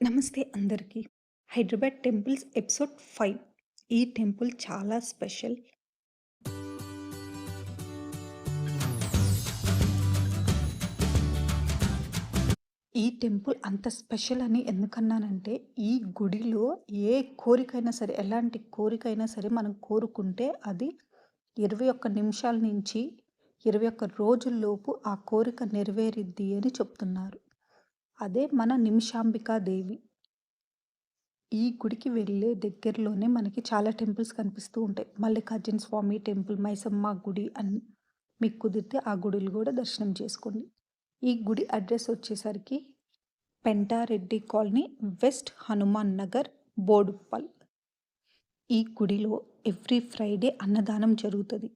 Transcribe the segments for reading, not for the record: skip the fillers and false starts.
నమస్తే అందరికీ. Hyderabad temples episode 5. ఈ టెంపుల్ చాలా స్పెషల్. ఈ టెంపుల్ అంత స్పెషల్ అని ఎందుకన్నానంటే, ఈ గుడిలో ఏ కోరికైనా సరే, ఎలాంటి కోరికైనా సరే మనం కోరుకుంటే అది 21 నిమిషాల నుంచి 21 రోజుల్లోపు ఆ కోరిక నెరవేరిద్ది అని చెప్తున్నారు. అదే మన నిమిషాంబికా దేవి. ఈ గుడికి వెళ్ళే దగ్గరలోనే మనకి చాలా టెంపుల్స్ కనిపిస్తూ ఉంటాయి. మల్లికార్జున స్వామి టెంపుల్, మైసమ్మ గుడి మీకు కుదిరితే ఆ గుడులు కూడా దర్శనం చేసుకోండి. ఈ గుడి అడ్రస్ వచ్చేసరికి పెంటారెడ్డి కాలనీ, వెస్ట్ హనుమాన్ నగర్, బోడుప్పల్. ఈ గుడిలో ఎవ్రీ ఫ్రైడే అన్నదానం జరుగుతుంది.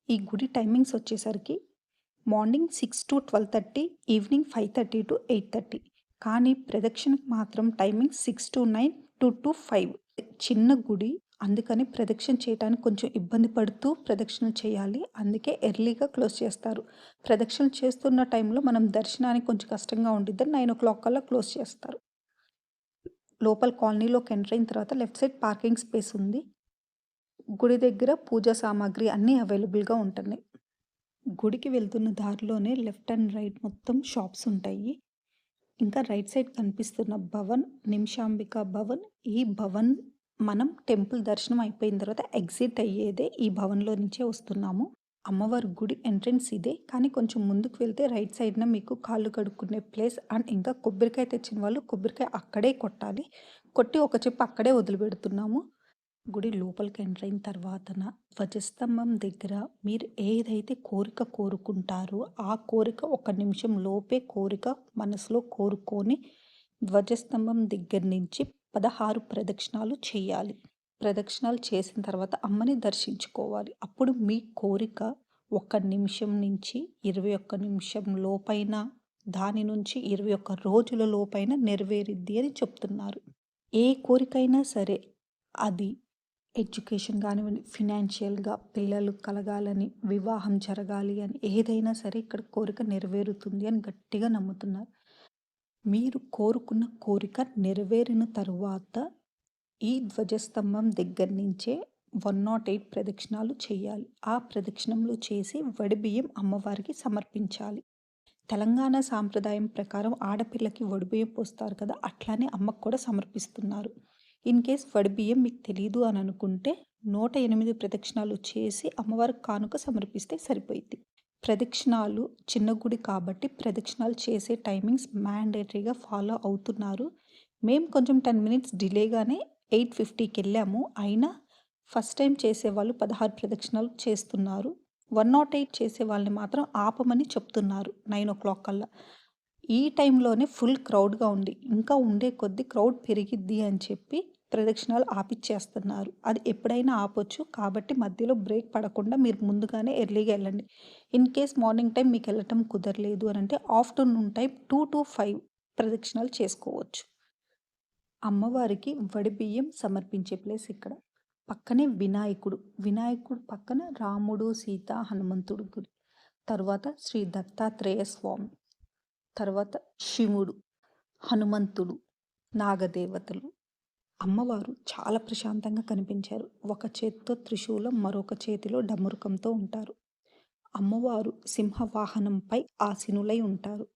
ఈ గుడి టైమింగ్స్ వచ్చేసరికి మార్నింగ్ 6 to 12:30, ఈవినింగ్ 5:30 to 8:30. కానీ ప్రదక్షిణకు మాత్రం టైమింగ్ 6 to 9, 2 to 5. చిన్న గుడి, అందుకని ప్రదక్షిణ చేయడానికి కొంచెం ఇబ్బంది పడుతూ ప్రదక్షిణ చేయాలి. అందుకే ఎర్లీగా క్లోజ్ చేస్తారు. ప్రదక్షిణ చేస్తున్న టైంలో మనం దర్శనానికి కొంచెం కష్టంగా ఉండిద్దని 9 కల్లా క్లోజ్ చేస్తారు. లోపల కాలనీలోకి ఎంటర్ అయిన తర్వాత లెఫ్ట్ సైడ్ పార్కింగ్ స్పేస్ ఉంది. గుడి దగ్గర పూజా సామాగ్రి అన్నీ అవైలబుల్గా ఉంటున్నాయి. గుడికి వెళ్తున్న దారిలోనే లెఫ్ట్ అండ్ రైట్ మొత్తం షాప్స్ ఉంటాయి. ఇంకా రైట్ సైడ్ కనిపిస్తున్న భవన్ నిమిషాంబిక భవన్. ఈ భవన్ మనం టెంపుల్ దర్శనం అయిపోయిన తర్వాత ఎగ్జిట్ అయ్యేదే ఈ భవన్లో నుంచే వస్తున్నాము. అమ్మవారి గుడి ఎంట్రన్స్ ఇదే, కానీ కొంచెం ముందుకు వెళ్తే రైట్ సైడ్న మీకు కాళ్ళు కడుక్కునే ప్లేస్ అండ్ ఇంకా కొబ్బరికాయ తెచ్చిన వాళ్ళు కొబ్బరికాయ అక్కడే కొట్టాలి. కొట్టి ఒక చెప్పు అక్కడే వదిలిపెడుతున్నాము. గుడి లోపలికి ఎంటర్ అయిన తర్వాతన ధ్వజస్తంభం దగ్గర మీరు ఏదైతే కోరిక కోరుకుంటారో ఆ కోరిక 1 నిమిషం లోపే కోరిక మనసులో కోరుకొని ధ్వజస్తంభం దగ్గర నుంచి 16 ప్రదక్షిణాలు చేయాలి. ప్రదక్షిణాలు చేసిన తర్వాత అమ్మని దర్శించుకోవాలి. అప్పుడు మీ కోరిక 1 నిమిషం నుంచి 21 నిమిషం లోపైన, దాని నుంచి 21 రోజుల లోపైన నెరవేరిద్ది అని చెప్తున్నారు. ఏ కోరికైనా సరే, అది ఎడ్యుకేషన్ కానివ్వండి, ఫినాన్షియల్గా పిల్లలు కలగాలని, వివాహం జరగాలి అని, ఏదైనా సరే ఇక్కడ కోరిక నెరవేరుతుంది అని గట్టిగా నమ్ముతున్నారు. మీరు కోరుకున్న కోరిక నెరవేరిన తరువాత ఈ ధ్వజస్తంభం దగ్గర నుంచే 108 ప్రదక్షిణాలు చేయాలి. ఆ ప్రదక్షిణంలో చేసి వడిబియ్యం అమ్మవారికి సమర్పించాలి. తెలంగాణ సాంప్రదాయం ప్రకారం ఆడపిల్లకి వడిబియ్యం పోస్తారు కదా, అట్లానే అమ్మకు కూడా సమర్పిస్తున్నారు. ఇన్ కేస్ వడిబియ్యం మీకు తెలీదు అని అనుకుంటే 108 ప్రదక్షిణాలు చేసి అమ్మవారికి కానుక సమర్పిస్తే సరిపోయింది. ప్రదక్షిణాలు చిన్న గుడి కాబట్టి ప్రదక్షిణాలు చేసే టైమింగ్స్ మ్యాండేటరీగా ఫాలో అవుతున్నారు. మేము కొంచెం 10 మినిట్స్ డిలేగానే 8:50కి వెళ్ళాము. అయినా ఫస్ట్ టైం చేసేవాళ్ళు 16 ప్రదక్షిణాలు చేస్తున్నారు. 108 చేసే వాళ్ళని మాత్రం ఆపమని చెప్తున్నారు 9 కల్లా. ఈ టైంలోనే ఫుల్ క్రౌడ్గా ఉంది. ఇంకా ఉండే కొద్దీ క్రౌడ్ పెరిగిద్ది అని చెప్పి ప్రదక్షిణాలు ఆపిచ్చేస్తున్నారు. అది ఎప్పుడైనా ఆపొచ్చు. కాబట్టి మధ్యలో బ్రేక్ పడకుండా మీరు ముందుగానే ఎర్లీగా వెళ్ళండి. ఇన్ కేస్ మార్నింగ్ టైం మీకు వెళ్ళటం కుదరలేదు అని అంటే ఆఫ్టర్నూన్ టైం 2 to 5 ప్రదక్షిణాలు చేసుకోవచ్చు. అమ్మవారికి వడిబియ్యం సమర్పించే ప్లేస్ ఇక్కడ. పక్కనే వినాయకుడు పక్కన రాముడు, సీత, హనుమంతుడు గుడి. తర్వాత శ్రీ దత్తాత్రేయ స్వామి, తర్వాత శివుడు, హనుమంతుడు, నాగదేవతలు. అమ్మవారు చాలా ప్రశాంతంగా కనిపించారు. ఒక చేతితో త్రిశూలం, మరొక చేతిలో డమరుకంతో ఉంటారు. అమ్మవారు సింహవాహనంపై ఆసీనులై ఉంటారు.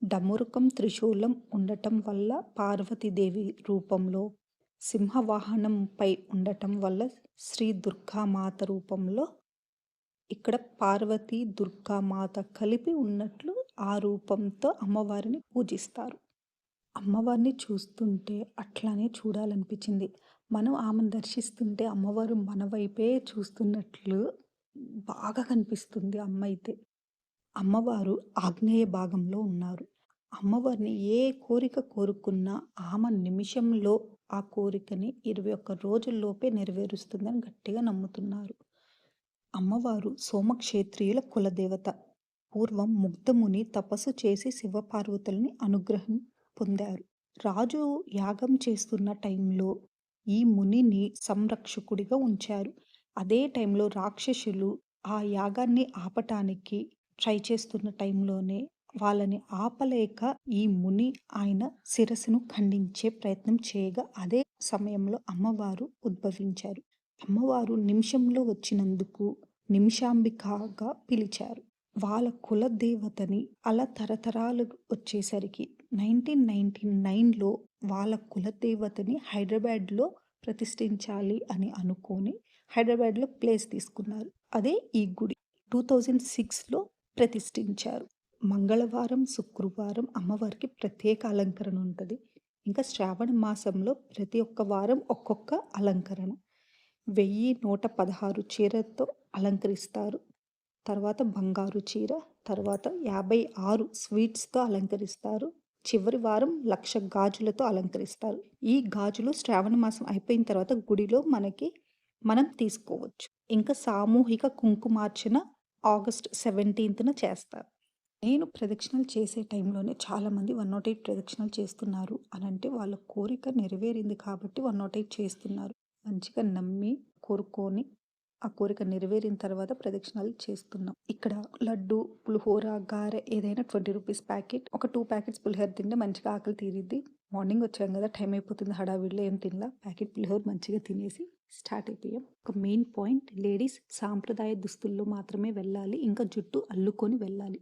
డమరుకం, త్రిశూలం ఉండటం వల్ల పార్వతీదేవి రూపంలో, సింహవాహనంపై ఉండటం వల్ల శ్రీ దుర్గామాత రూపంలో, ఇక్కడ పార్వతీ దుర్గామాత కలిపి ఉన్నట్లు ఆ రూపంతో అమ్మవారిని పూజిస్తారు. అమ్మవారిని చూస్తుంటే అట్లానే చూడాలనిపించింది. మనం ఆమెను దర్శిస్తుంటే అమ్మవారు మన వైపే చూస్తున్నట్లు బాగా కనిపిస్తుంది అమ్మ అయితే. అమ్మవారు ఆగ్నేయ భాగంలో ఉన్నారు. అమ్మవారిని ఏ కోరిక కోరుకున్నా ఆమె నిమిషంలో ఆ కోరికని 21 రోజుల్లోపే నెరవేరుస్తుందని గట్టిగా నమ్ముతున్నారు. అమ్మవారు సోమక్షేత్రీయుల కులదేవత. పూర్వం ముగ్ధముని తపస్సు చేసి శివపార్వతులని అనుగ్రహం పొందారు. రాజు యాగం చేస్తున్న టైంలో ఈ మునిని సంరక్షకుడిగా ఉంచారు. అదే టైంలో రాక్షసులు ఆ యాగాన్ని ఆపటానికి ట్రై చేస్తున్న టైంలోనే వాళ్ళని ఆపలేక ఈ ముని ఆయన శిరస్సును ఖండించే ప్రయత్నం చేయగా అదే సమయంలో అమ్మవారు ఉద్భవించారు. అమ్మవారు నిమిషంలో వచ్చినందుకు నిమిషాంబికగా పిలిచారు. వాళ్ళ కులదేవతని అలా తరతరాలు వచ్చేసరికి 1999లో వాళ్ళ కులదేవతని హైదరాబాద్‌లో ప్రతిష్ఠించాలి అని అనుకోని హైదరాబాద్‌లో ప్లేస్ తీసుకున్నారు. అదే ఈ గుడి. 2006లో ప్రతిష్ఠించారు. మంగళవారం, శుక్రవారం అమ్మవారికి ప్రత్యేక అలంకరణ ఉంటది. ఇంకా శ్రావణ మాసంలో ప్రతి ఒక్క వారం ఒక్కొక్క అలంకరణ. 1116 చీరలతో అలంకరిస్తారు. తర్వాత బంగారు చీర, తర్వాత 56 స్వీట్స్‌తో అలంకరిస్తారు. చివరి వారం 1,00,000 గాజులతో అలంకరిస్తారు. ఈ గాజులు శ్రావణ మాసం అయిపోయిన తర్వాత గుడిలో మనం తీసుకోవచ్చు. ఇంకా సామూహిక కుంకుమార్చన ఆగస్ట్ 17న చేస్తారు. నేను ప్రదక్షిణలు చేసే టైంలోనే చాలామంది 108 ప్రదక్షిణలు చేస్తున్నారు అనంటే వాళ్ళ కోరిక నెరవేరింది కాబట్టి 108 చేస్తున్నారు. మంచిగా నమ్మి, కోరుకొని ఆ కోరిక నెరవేరిన తర్వాత ప్రదక్షిణాలు చేస్తున్నాం. ఇక్కడ లడ్డు, పులిహోర, గారె ఏదైనా 20 రూపీస్ ప్యాకెట్. ఒక 2 ప్యాకెట్స్ పులిహోర తింటే మంచిగా ఆకలి తీరిద్ది. మార్నింగ్ వచ్చాం కదా! టైం అయిపోతుంది హడావిడిలో ఏం తినలా. ప్యాకెట్ పులిహోర మంచిగా తినేసి స్టార్ట్ అయిపోయాం. ఒక మెయిన్ పాయింట్ లేడీస్ సాంప్రదాయ దుస్తుల్లో మాత్రమే వెళ్ళాలి. ఇంకా జుట్టు అల్లుకొని వెళ్ళాలి.